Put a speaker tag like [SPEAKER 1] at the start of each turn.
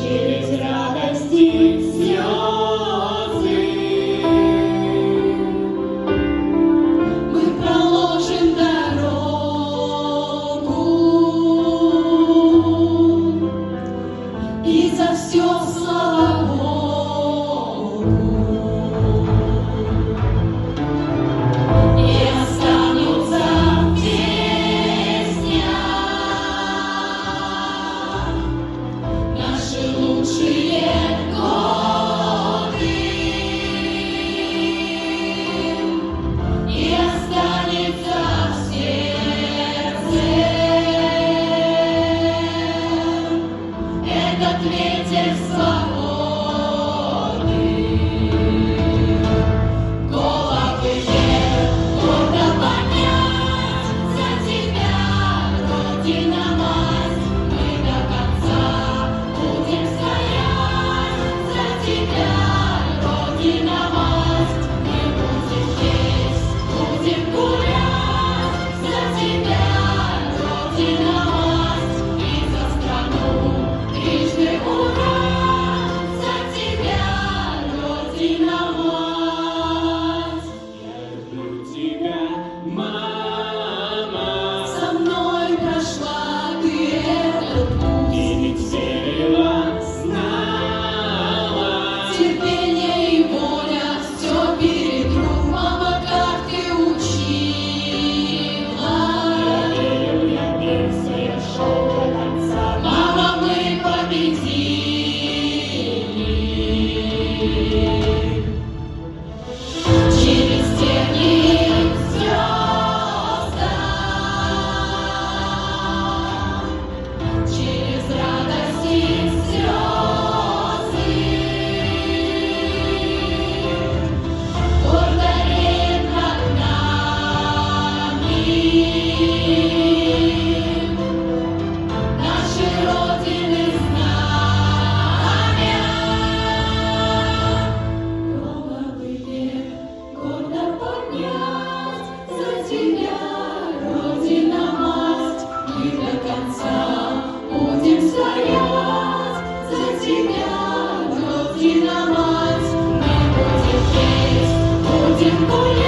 [SPEAKER 1] через радости слезы. Мы проложим дорогу и за все слава Богу. И останутся в песнях наши лучшие годы. И останется в сердце этот ветер свободы. Головы вверх, гордо поднять за тебя, Родина мать. Мы до конца будем стоять за тебя, Родина мать. Мы будем есть, будем гулять за тебя, Родина мать. И за страну трижды ура, за тебя, Родина мать.
[SPEAKER 2] Я люблю тебя, мама.
[SPEAKER 1] Со мной прошла ты этот путь,
[SPEAKER 2] Ты ведь верила, знала.
[SPEAKER 1] терпение и воля все перетру. Мама, как ты учила.
[SPEAKER 2] Я бился, я шел до конца.
[SPEAKER 1] Мама, мы победили. Через тернии к звездам, через радости слезы, гордо реет над нами наши Родины знамя. Головы вверх, гордо поднять за тебя, Родина мать. Мы до конца будем стоять за тебя, Родина мать. Мы будем петь, будем гулять.